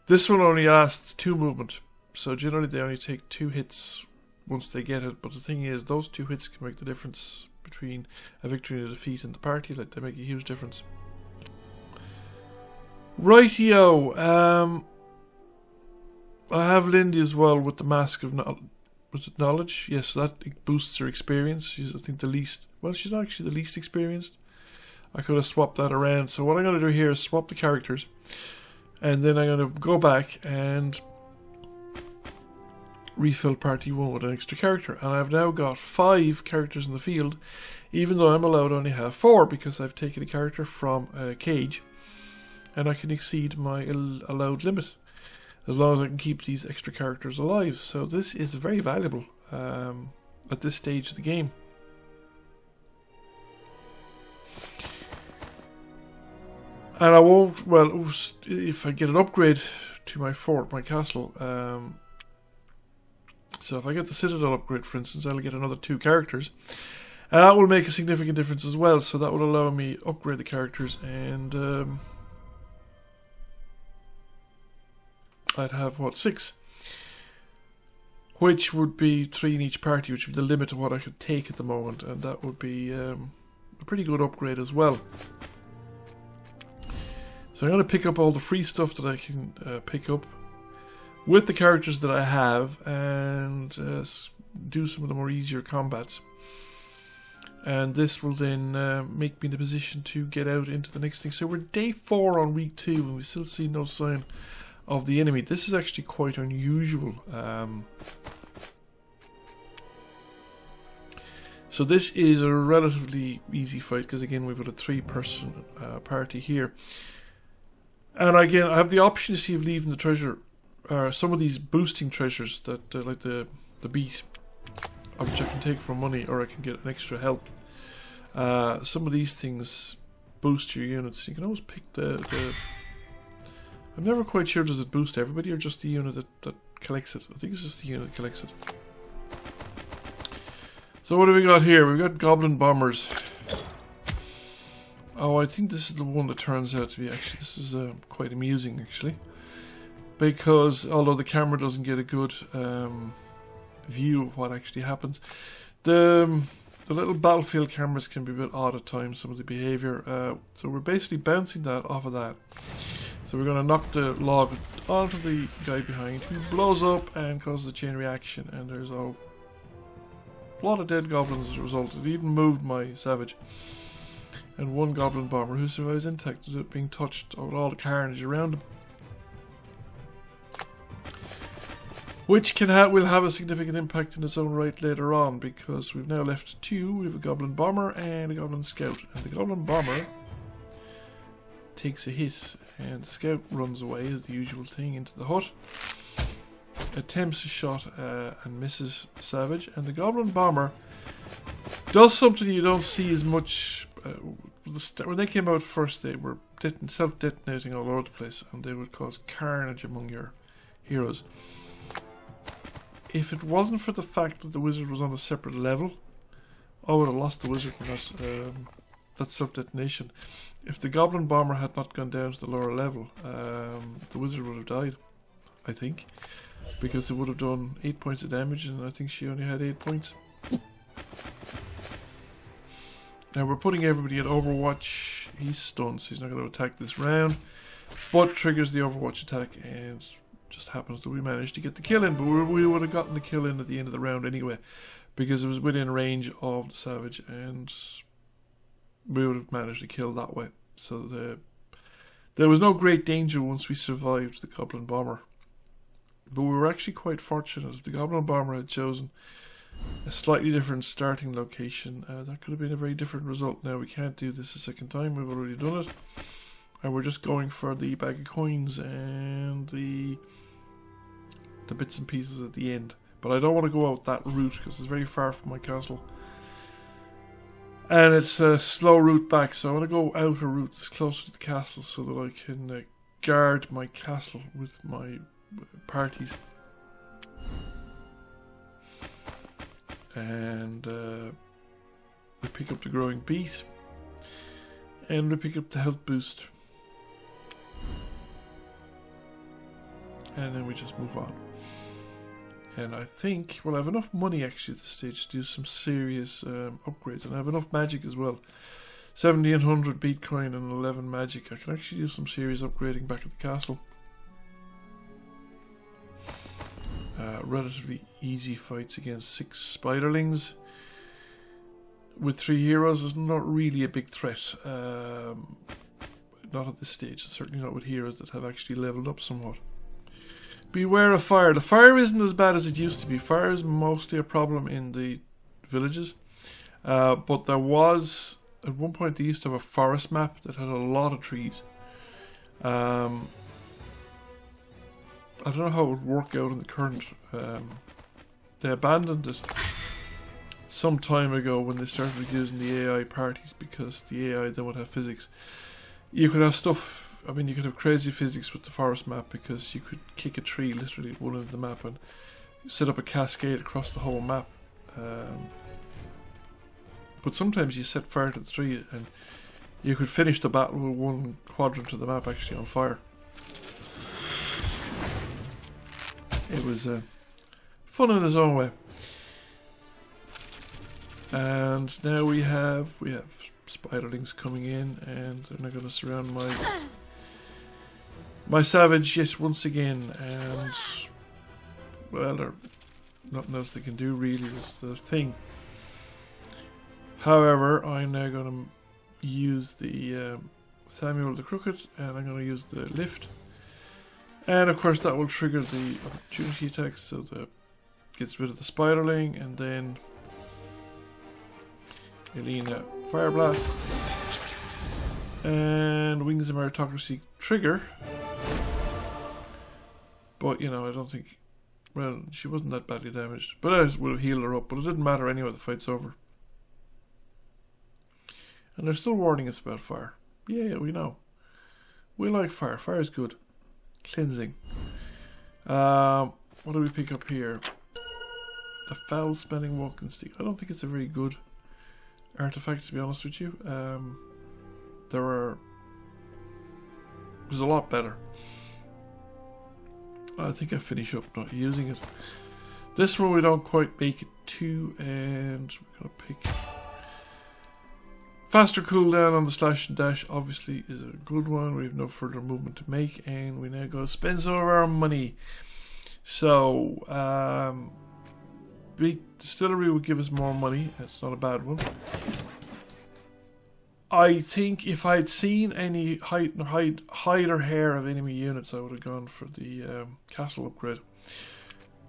This one only lasts 2 movement, so generally they only take 2 hits once they get it, but the thing is, those 2 hits can make the difference between a victory and a defeat in the party. Like, they make a huge difference. Rightio, I have Lindy as well with the Mask of Knowledge. Yes, that boosts her experience. She's, I think, the least... Well, she's not actually the least experienced. I could have swapped that around. So what I'm going to do here is swap the characters. And then I'm going to go back and refill party 1 with an extra character. And I've now got 5 characters in the field, even though I'm allowed to only have 4, because I've taken a character from a cage. And I can exceed my allowed limit, as long as I can keep these extra characters alive. So this is very valuable at this stage of the game. And I won't, well, if I get an upgrade to my fort, my castle, so if I get the Citadel upgrade, for instance, I'll get another 2 characters. And that will make a significant difference as well, so that will allow me upgrade the characters, and I'd have, what, 6? Which would be 3 in each party, which would be the limit of what I could take at the moment, and that would be a pretty good upgrade as well. So I'm going to pick up all the free stuff that I can pick up with the characters that I have, and do some of the more easier combats. And this will then make me in a position to get out into the next thing. So we're day 4 on week 2, and we still see no sign of the enemy. This is actually quite unusual. So this is a relatively easy fight, because again we've got a 3-person party here. And again, I have the option to see if leaving the treasure, some of these boosting treasures that like the beat, which I can take for money, or I can get an extra health. Some of these things boost your units. You can always pick the I'm never quite sure, does it boost everybody or just the unit that collects it? I think it's just the unit that collects it. So what do we got here? We've got Goblin Bombers. Oh, I think this is the one that turns out to be, actually, this is quite amusing, actually. Because, although the camera doesn't get a good view of what actually happens, the little battlefield cameras can be a bit odd at times, some of the behaviour. So we're basically bouncing that off of that. So we're going to knock the log onto the guy behind, who blows up and causes a chain reaction, and there's a lot of dead goblins as a result. It even moved my savage. And 1 goblin bomber who survives intact without being touched with all the carnage around him. Which will have a significant impact in its own right later on, because we've now left 2. We have a goblin bomber and a goblin scout. And the goblin bomber takes a hit, and the scout runs away, as the usual thing, into the hut. Attempts a shot and misses savage. And the goblin bomber does something you don't see as much. When they came out first, they were self-detonating all over the place, and they would cause carnage among your heroes. If it wasn't for the fact that the wizard was on a separate level, I would have lost the wizard from that self-detonation. If the goblin bomber had not gone down to the lower level, the wizard would have died, I think, because it would have done 8 points of damage, and I think she only had 8 points. Now we're putting everybody at Overwatch. He's stunned, so he's not going to attack this round, but triggers the Overwatch attack, and just happens that we managed to get the kill in. But we would have gotten the kill in at the end of the round anyway, because it was within range of the savage, and we would have managed to kill that way. So there was no great danger once we survived the goblin bomber. But we were actually quite fortunate. If the goblin bomber had chosen a slightly different starting location, that could have been a very different result. Now we can't do this a second time, we've already done it, and we're just going for the bag of coins and the bits and pieces at the end. But I don't want to go out that route because it's very far from my castle, and it's a slow route back, so I want to go out a route that's closer to the castle so that I can guard my castle with my parties. And we pick up the growing beat, and we pick up the health boost. and then we just move on. And I think, well, I have enough money actually at this stage to do some serious upgrades, and I have enough magic as well. 1700 Bitcoin and 11 magic. I can actually do some serious upgrading back at the castle. Relatively easy fights against 6 spiderlings. With 3 heroes is not really a big threat. Not at this stage, certainly not with heroes that have actually leveled up somewhat. Beware of fire. The fire isn't as bad as it used to be. Fire is mostly a problem in the villages. But there was, at one point they used to have a forest map that had a lot of trees. I don't know how it would work out in the current... they abandoned it some time ago when they started using the AI parties, because the AI then would have physics. You could have stuff... I mean, you could have crazy physics with the forest map, because you could kick a tree literally at one end of the map and set up a cascade across the whole map. But sometimes you set fire to the tree and you could finish the battle with one quadrant of the map actually on fire. It was fun in its own way. And now we have spiderlings coming in, and they're not going to surround my savage yet once again, and well, there's nothing else they can do really. Is the thing. However, I'm now going to use the Samuel the Crooked, and I'm going to use the lift, and of course that will trigger the opportunity attacks, so that gets rid of the spiderling, and then Elena Fire Blast and Wings of Meritocracy trigger. But, you know, I don't think... Well, she wasn't that badly damaged. But I would have healed her up. But it didn't matter anyway, the fight's over. And they're still warning us about fire. Yeah, we know. We like fire. Fire is good. Cleansing. What do we pick up here? The foul-smelling walking stick. I don't think it's a very good artifact, to be honest with you. There's a lot better. I think I finish up not using it. This one we don't quite make it to, and we're going to pick faster cooldown on the slash and dash. Obviously is a good one. We have no further movement to make, and we now go spend some of our money. So the distillery would give us more money. That's not a bad one. I think if I'd seen any hide or hair of enemy units, I would have gone for the castle upgrade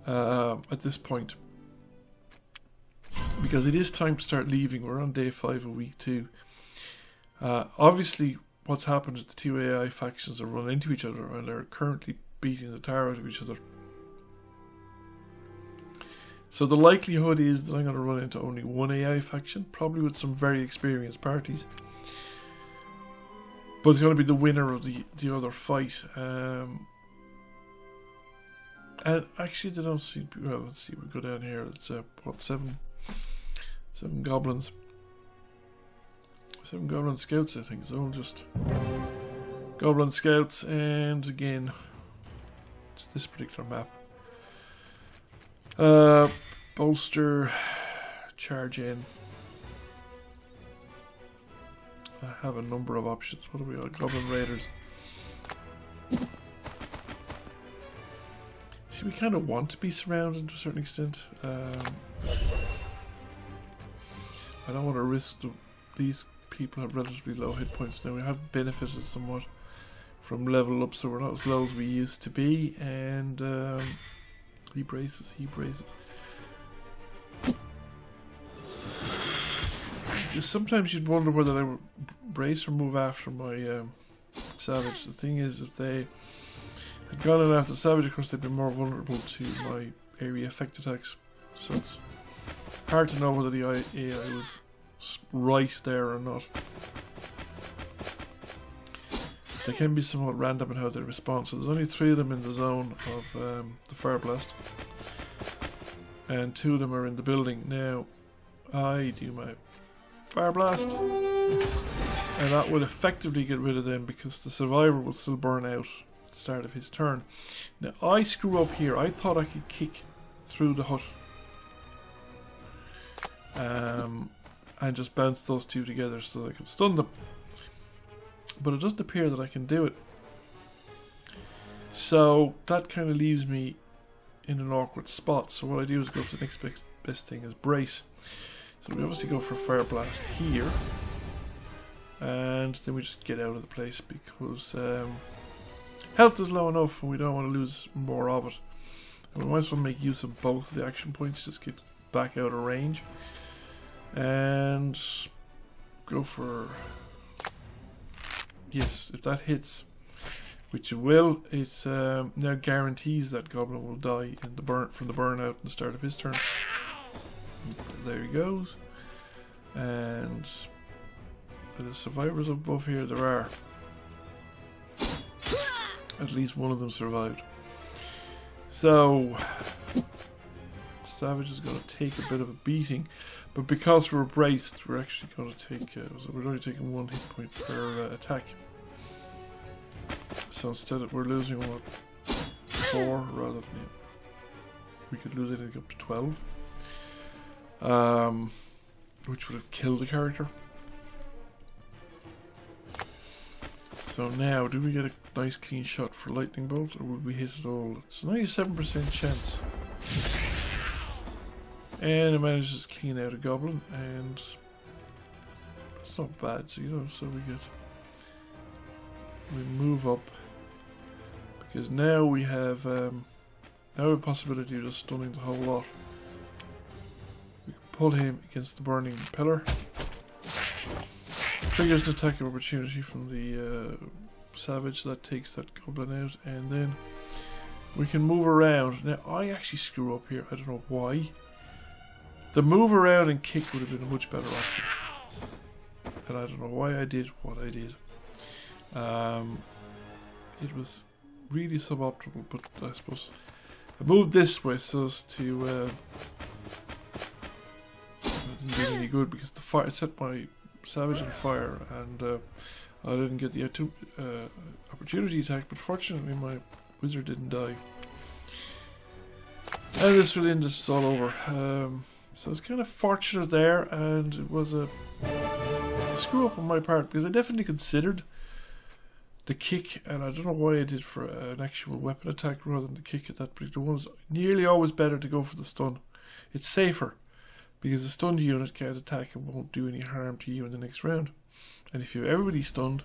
at this point. Because it is time to start leaving. We're on day 5 of week 2. Obviously, what's happened is the 2 AI factions have run into each other, and they're currently beating the tar out of each other. So the likelihood is that I'm going to run into only one AI faction, probably with some very experienced parties. But it's going to be the winner of the other fight. And actually they don't seem to be, well, let's see, we go down here, it's what, 7 goblins. 7 goblin scouts, I think. It's all just goblin scouts, and again, it's this particular map. Bolster, charge in. I have a number of options. What do we got? Goblin Raiders. See, we kind of want to be surrounded to a certain extent. I don't want to risk these people have relatively low hit points now. We have benefited somewhat from level up, so we're not as low as we used to be. And he braces. Sometimes you'd wonder whether they would brace or move after my savage. The thing is, if they had gone in after the savage, of course they'd be more vulnerable to my area effect attacks. So it's hard to know whether the AI was right there or not. They can be somewhat random in how they respond. So there's only 3 of them in the zone of the fire blast, and 2 of them are in the building. Now I do my fire blast, and that will effectively get rid of them because the survivor will still burn out. start of his turn. Now I screw up here. I thought I could kick through the hut and just bounce those two together so that I can stun them. But it doesn't appear that I can do it. So that kind of leaves me in an awkward spot. So what I do is go for the next best thing is brace. So we obviously go for Fire Blast here. And then we just get out of the place because health is low enough and we don't want to lose more of it. And we might as well make use of both the action points, just get back out of range. And go for... Yes, if that hits, which it will, it now guarantees that Goblin will die in the from the burnout at the start of his turn. There he goes. And the survivors above here, there are. At least one of them survived. So Savage is going to take a bit of a beating, but because we're braced, we're actually going to take. So we're only taking 1 hit point per attack. So instead of we're losing what 4 rather than we could lose anything up to 12, which would have killed the character. So now, do we get a nice clean shot for Lightning Bolt, or would we hit it all? It's a 97% chance. And it manages to clean out a Goblin, and it's not bad, so so we move up, because now we have a possibility of just stunning the whole lot. We can pull him against the burning pillar. Triggers an attack of opportunity from the Savage that takes that Goblin out, and then we can move around. Now I actually screw up here, I don't know why. The move around and kick would have been a much better option, and I don't know why I did what I did. It was really suboptimal, but I suppose I moved this way so as to it didn't do any good, because the fire, it set my Savage on fire, and I didn't get the opportunity attack, but fortunately my wizard didn't die. And this will end it all over. So it's kind of fortunate there, and it was a screw up on my part, because I definitely considered the kick, and I don't know why I did for an actual weapon attack rather than the kick at that particular one. It's nearly always better to go for the stun. It's safer, because the stunned unit can't attack and won't do any harm to you in the next round. And if you have everybody stunned...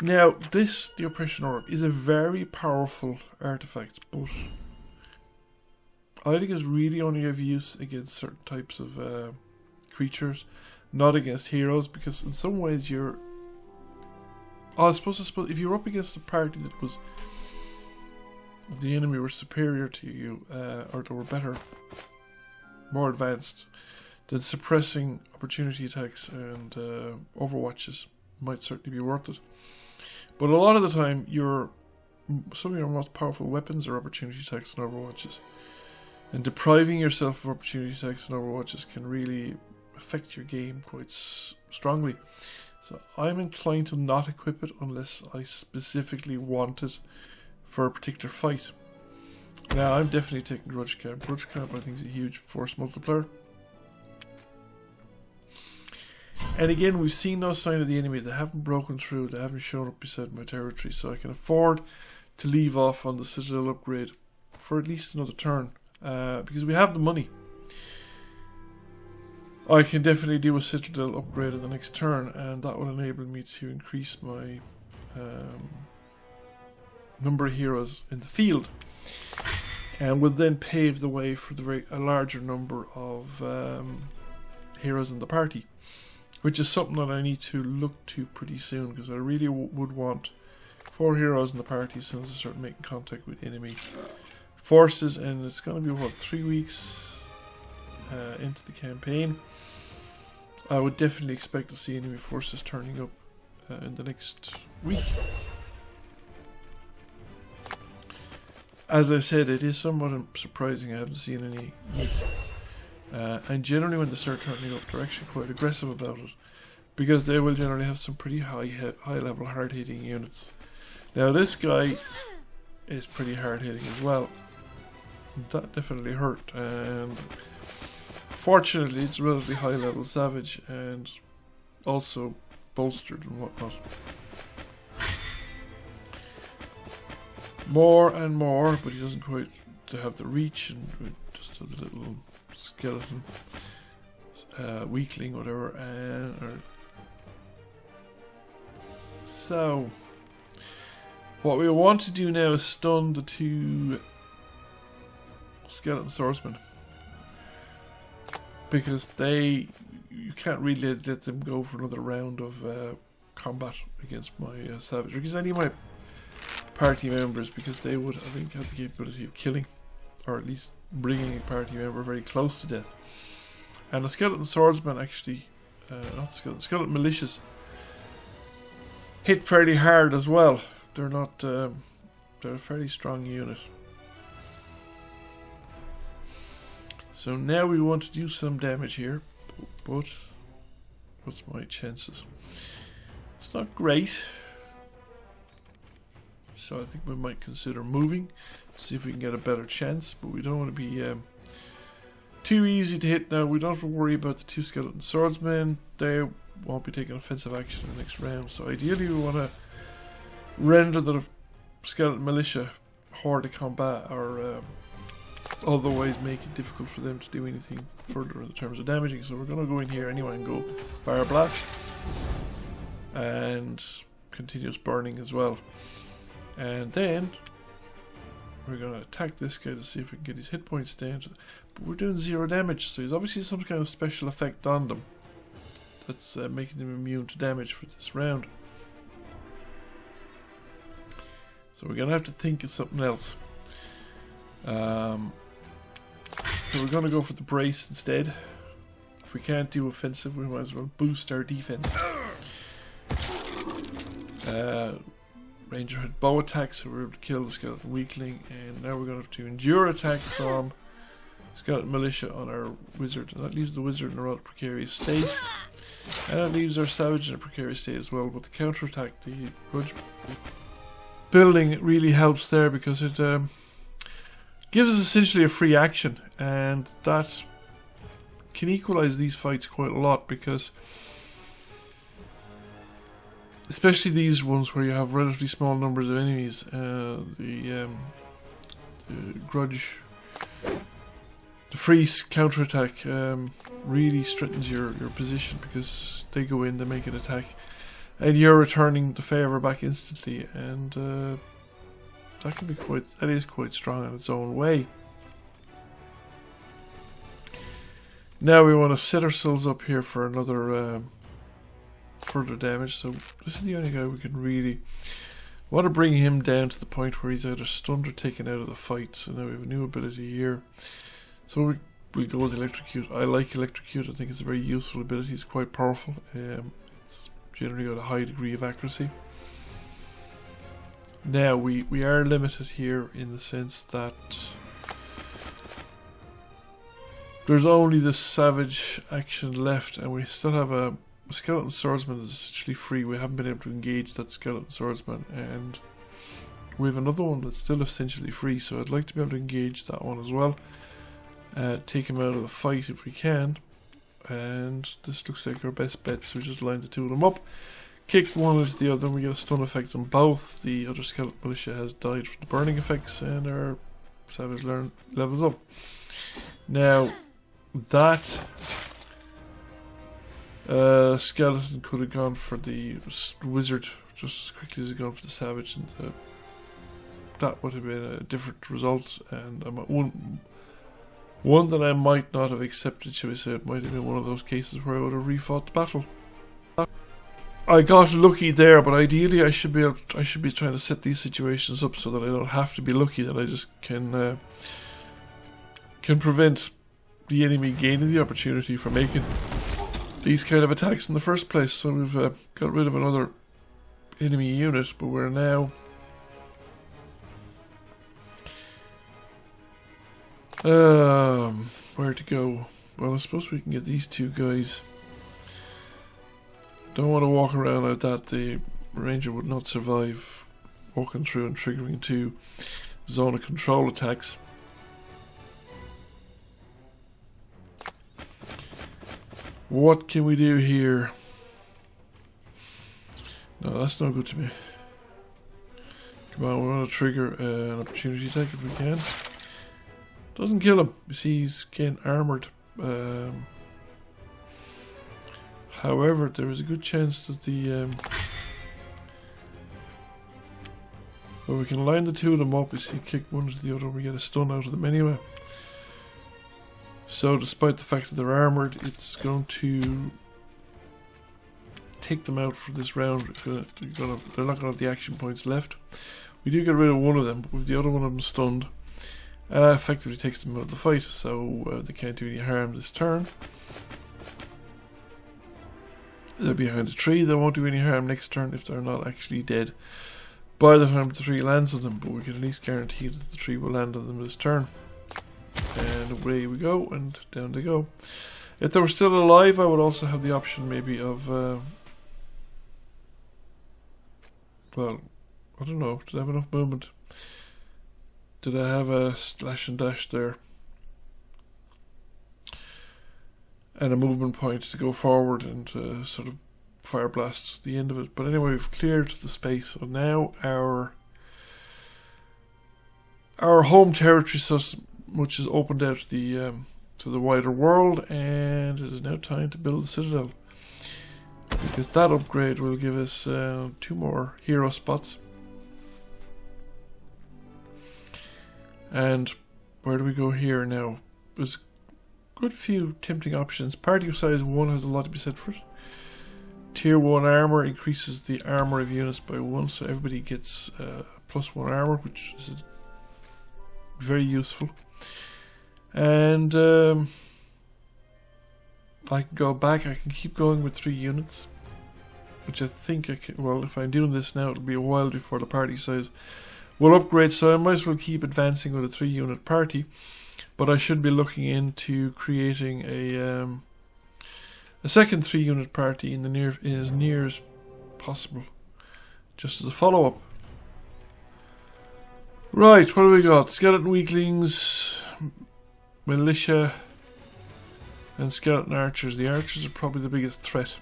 Now, this, the Oppression Orb, is a very powerful artifact, but I think it's really only of use against certain types of creatures, not against heroes, because in some ways you're... I suppose if you're up against a party that was... the enemy were superior to you, or they were better, more advanced, then suppressing opportunity attacks and overwatches might certainly be worth it. But a lot of the time, some of your most powerful weapons are opportunity attacks and overwatches. And depriving yourself of opportunity attacks and overwatches can really affect your game quite strongly. So I'm inclined to not equip it unless I specifically want it for a particular fight. Now, I'm definitely taking Grudge Camp. Grudge Camp, I think, is a huge force multiplier. And again, we've seen no sign of the enemy. They haven't broken through. They haven't shown up beside my territory. So I can afford to leave off on the Citadel upgrade for at least another turn. Because we have the money. I can definitely do a Citadel upgrade in the next turn. And that will enable me to increase my number of heroes in the field. And will then pave the way for a larger number of heroes in the party. Which is something that I need to look to pretty soon, because I really would want 4 heroes in the party as soon as I start making contact with enemy forces. And it's going to be, what, 3 weeks into the campaign. I would definitely expect to see enemy forces turning up in the next week. As I said, it is somewhat surprising I haven't seen any yet. And generally when they start turning up, they're actually quite aggressive about it, because they will generally have some pretty high level hard hitting units Now this guy is pretty hard hitting as well. That definitely hurt, and fortunately it's a relatively high level savage and also bolstered and whatnot. More and more, but he doesn't quite have the reach, and just a little skeleton, weakling, whatever. So, what we want to do now is stun the 2 skeleton swordsmen, because you can't really let them go for another round of combat against my savage, or against any of my party members, because they would, I think, have the capability of killing, or at least bringing a party member very close to death. And the skeleton swordsmen actually, not the skeleton militias, hit fairly hard as well. They're not, they're a fairly strong unit. So now we want to do some damage here, but what's my chances? It's not great. So I think we might consider moving, see if we can get a better chance, but we don't want to be too easy to hit now. We don't have to worry about the 2 skeleton swordsmen. They won't be taking offensive action in the next round. So ideally we want to render the skeleton militia hors de combat, or otherwise make it difficult for them to do anything further in terms of damaging. So we're going to go in here anyway and go fire blast and continuous burning as well. And then we're going to attack this guy to see if we can get his hit points down. But we're doing 0 damage, so there's obviously some kind of special effect on them that's making them immune to damage for this round. So we're going to have to think of something else. So we're going to go for the brace instead. If we can't do offensive, we might as well boost our defense. Ranger had bow attacks, so we were able to kill the skeleton weakling, and now we're going to have to endure attack from skeleton militia on our wizard, and that leaves the wizard in a rather precarious state, and that leaves our savage in a precarious state as well. But the counter attack, the grudge building, really helps there, because it gives us essentially a free action, and that can equalize these fights quite a lot, because especially these ones where you have relatively small numbers of enemies, the grudge, the free counterattack really strengthens your position, because they go in, they make an attack, and you're returning the favour back instantly, and that is quite strong in its own way. Now we want to set ourselves up here for another further damage. So this is the only guy we can really want to bring him down to the point where he's either stunned or taken out of the fight. So now we have a new ability here. So we'll go with electrocute. I like electrocute. I think it's a very useful ability. It's quite powerful. It's generally got a high degree of accuracy. Now we are limited here in the sense that there's only this savage action left, and we still have a skeleton swordsman that's essentially free. We haven't been able to engage that skeleton swordsman, and we have another one that's still essentially free, so I'd like to be able to engage that one as well. Take him out of the fight if we can, and this looks like our best bet, so we just line the 2 of them up, kick one into the other, and we get a stun effect on both. The other skeleton militia has died from the burning effects, and our savage levels up. Now that skeleton could have gone for the wizard just as quickly as it gone for the savage, and that would have been a different result, and one that I might not have accepted, shall we say. It might have been one of those cases where I would have refought the battle. I got lucky there, but ideally I should be trying to set these situations up so that I don't have to be lucky, that I just can prevent the enemy gaining the opportunity for making these kind of attacks in the first place. So we've got rid of another enemy unit, but we're now where to go? Well, I suppose we can get these 2 guys. Don't want to walk around like that. The ranger would not survive walking through and triggering 2 zone of control attacks. What can we do here? No, that's no good to me. Come on, we want to trigger an opportunity attack if we can. Doesn't kill him. You see, he's getting armoured. However, there is a good chance that the... well, we can line the 2 of them up. You see, kick one to the other, we get a stun out of them anyway. So, despite the fact that they're armoured, it's going to take them out for this round. They're not going to have the action points left. We do get rid of one of them, but with the other one of them stunned, effectively takes them out of the fight, so they can't do any harm this turn. They're behind a tree, they won't do any harm next turn if they're not actually dead by the time the tree lands on them, but we can at least guarantee that the tree will land on them this turn. And away we go, and down they go. If they were still alive, I would also have the option maybe of... well, I don't know, did I have enough movement? Did I have a slash and dash there? And a movement point to go forward and sort of fire blast the end of it. But anyway, we've cleared the space, so now our home territory so much is opened out to the wider world, and it is now time to build the citadel, because that upgrade will give us 2 more hero spots. And where do we go here now? There's a good few tempting options. Party size 1 has a lot to be said for it. Tier 1 armor increases the armor of units by 1, so everybody gets +1 armor, which is very useful. And I can go back. I can keep going with 3 units, which I think I can. Well, if I'm doing this now, it'll be a while before the party size will upgrade, so I might as well keep advancing with a 3-unit party. But I should be looking into creating a second 3-unit party in as near as possible, just as a follow-up. Right, what do we got? Skeleton weaklings, militia, and skeleton archers. The archers are probably the biggest threat.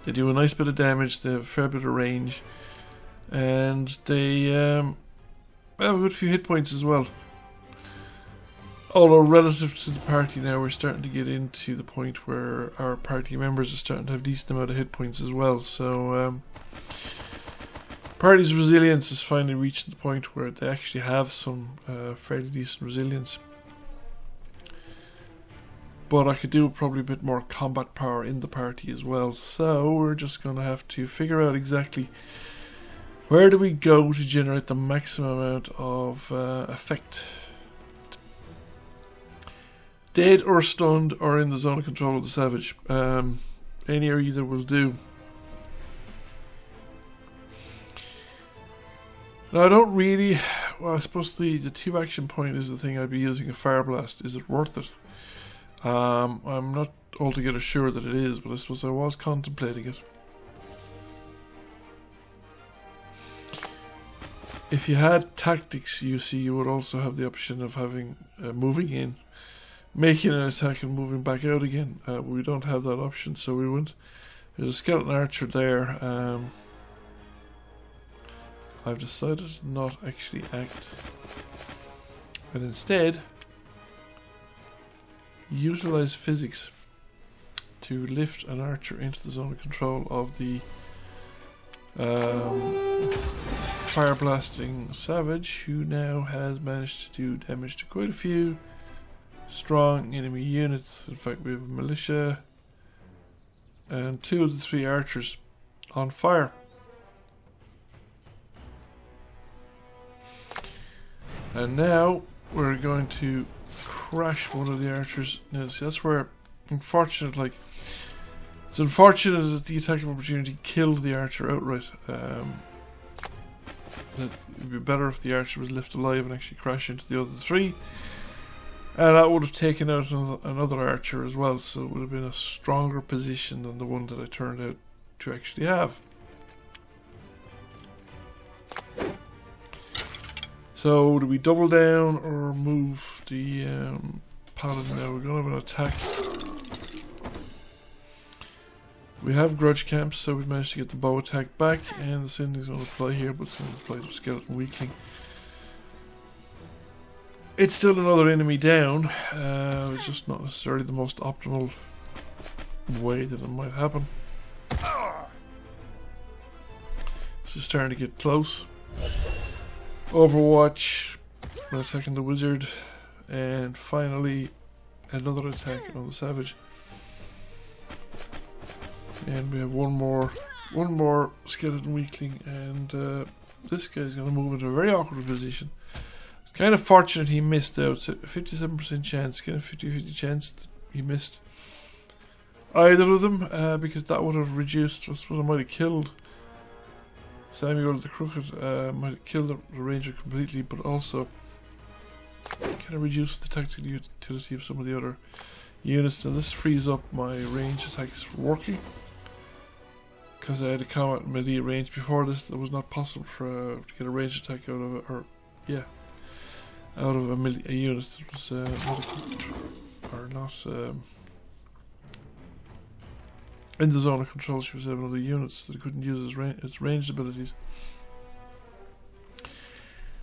They do a nice bit of damage, they have a fair bit of range, and they have a good few hit points as well. Although relative to the party now, we're starting to get into the point where our party members are starting to have a decent amount of hit points as well. So party's resilience is finally reaching the point where they actually have some fairly decent resilience. But I could do probably a bit more combat power in the party as well. So we're just going to have to figure out exactly where do we go to generate the maximum amount of effect. Dead or stunned or in the zone of control of the savage. Any or either will do. Now I don't really... Well, I suppose the 2 action point is the thing I'd be using a fire blast. Is it worth it? I'm not altogether sure that it is, but I suppose I was contemplating it. If you had tactics, you see, you would also have the option of having moving in, making an attack and moving back out again. We don't have that option, so we went. There's a skeleton archer there. I've decided to not actually act, and instead utilize physics to lift an archer into the zone of control of the fire blasting savage, who now has managed to do damage to quite a few strong enemy units. In fact, we have a militia and 2 of the 3 archers on fire. And now we're going to crash one of the archers. Now, see, that's where, unfortunate, it's unfortunate that the attack of opportunity killed the archer outright. It would be better if the archer was left alive and actually crashed into the other 3. And that would have taken out another archer as well, so it would have been a stronger position than the one that I turned out to actually have. So do we double down or move the paladin now? We're going to have an attack. We have grudge camps, so we've managed to get the bow attack back, and the same thing's going to apply here, but it's going to apply to skeleton weakling. It's still another enemy down. It's just not necessarily the most optimal way that it might happen. This is starting to get close. Overwatch, we're attacking the wizard, and finally another attack on the savage. And we have one more skeleton weakling, and this guy's going to move into a very awkward position. It's kind of fortunate he missed out. 57% chance, kind of 50-50 chance that he missed either of them, because that would have reduced. I suppose I might have killed Samuel the Crooked. Might have killed the ranger completely, but also kind of reduced the tactical utility of some of the other units. And this frees up my range attacks from working, because I had a combat melee range before this. That was not possible for to get a range attack out of it, or out of a unit that was not in the zone of control. She was having other units that couldn't use its ranged abilities.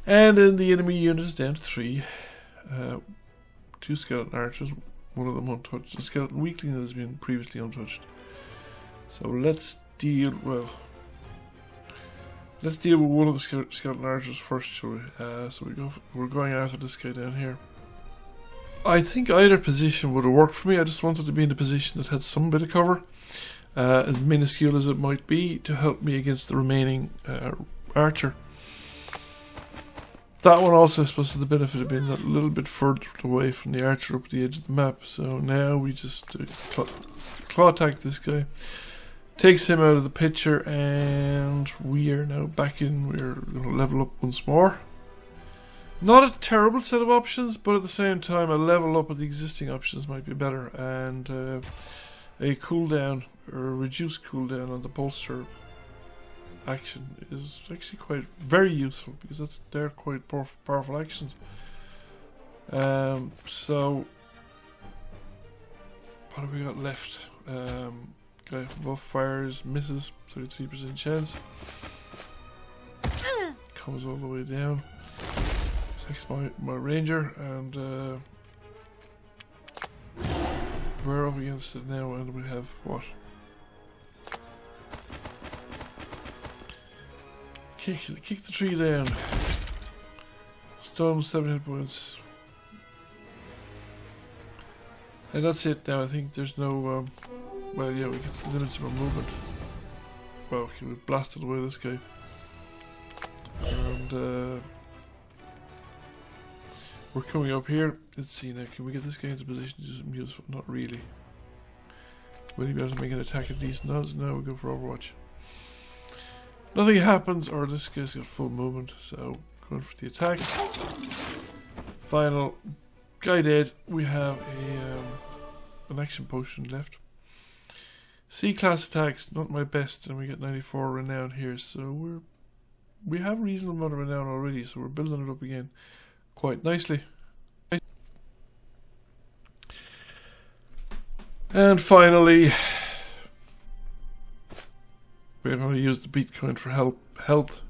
And then the enemy unit is down to 3. 2 skeleton archers, one of them untouched. The skeleton weakling that has been previously untouched. So let's deal with one of the skeleton archers first, shall we? So we're going after this guy down here. I think either position would have worked for me. I just wanted to be in a position that had some bit of cover, as minuscule as it might be, to help me against the remaining archer. That one also, I suppose, has the benefit of being a little bit further away from the archer up the edge of the map. So now we just claw attack this guy. Takes him out of the picture, and we are now back in. We're going to level up once more. Not a terrible set of options, but at the same time, a level up of the existing options might be better. And a cooldown, or a reduced cooldown on the bolster action is actually very useful, because they're quite powerful actions. So what have we got left? Guy from both fires misses, 33% chance. Comes all the way down. Takes my ranger, and we're up against it now, and we have what? Kick the tree down. Stone 7 hit points. And that's it now. I think there's no well, yeah, we can limit some movement. Well, okay, we've blasted away this guy. And we're coming up here. Let's see now, can we get this guy into position to do something useful? Not really. Will he be able to make an attack at these nods? No, we go for Overwatch. Nothing happens, or this guy's got full movement, so going for the attack. Final guy dead. We have an action potion left. C-class attacks, not my best, and we get 94 renown here, so we have a reasonable amount of renown already, so we're building it up again quite nicely. And finally, we're going to use the Bitcoin for health,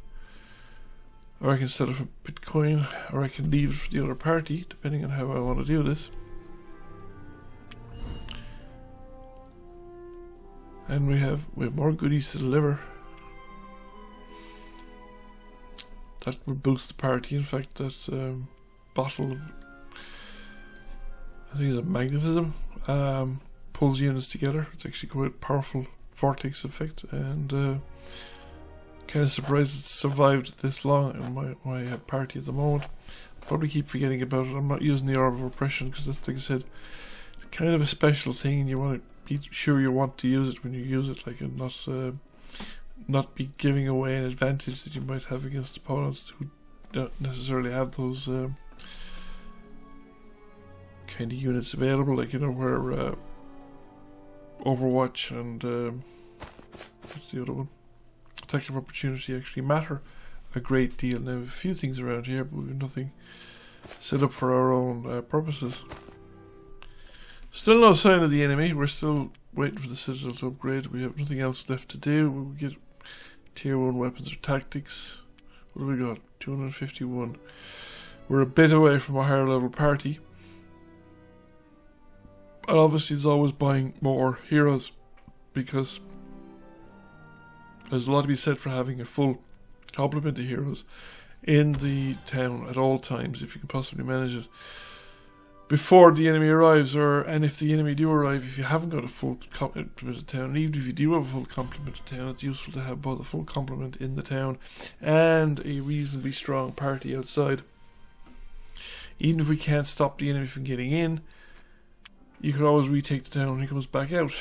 or I can set it for Bitcoin, or I can leave it for the other party, depending on how I want to do this. And we have more goodies to deliver. That will boost the party. In fact, that bottle of, I think it's a magnetism, pulls units together. It's actually quite a powerful vortex effect, and kind of surprised it's survived this long in my party at the moment. Probably keep forgetting about it. I'm not using the Orb of Oppression because that's, like I said, it's kind of a special thing, and you want to be sure you want to use it when you use it, like, and not be giving away an advantage that you might have against opponents who don't necessarily have those kind of units available, like, you know, where Overwatch and what's the other one? Attack of Opportunity actually matter a great deal. Now, we have a few things around here, but we have nothing set up for our own purposes. Still no sign of the enemy. We're still waiting for the Citadel to upgrade. We have nothing else left to do. We'll get tier 1 weapons or tactics. What have we got? 251. We're a bit away from a higher level party. And obviously it's always buying more heroes, because there's a lot to be said for having a full complement of heroes in the town at all times, if you can possibly manage it, before the enemy arrives, and if the enemy do arrive, if you haven't got a full complement of town, and even if you do have a full complement of town, it's useful to have both a full complement in the town and a reasonably strong party outside. Even if we can't stop the enemy from getting in, you could always retake the town when he comes back out.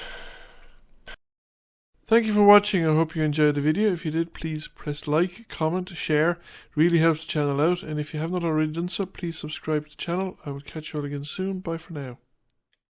Thank you for watching. I hope you enjoyed the video. If you did, please press like, comment, share. It really helps the channel out. And if you have not already done so, please subscribe to the channel. I will catch you all again soon. Bye for now.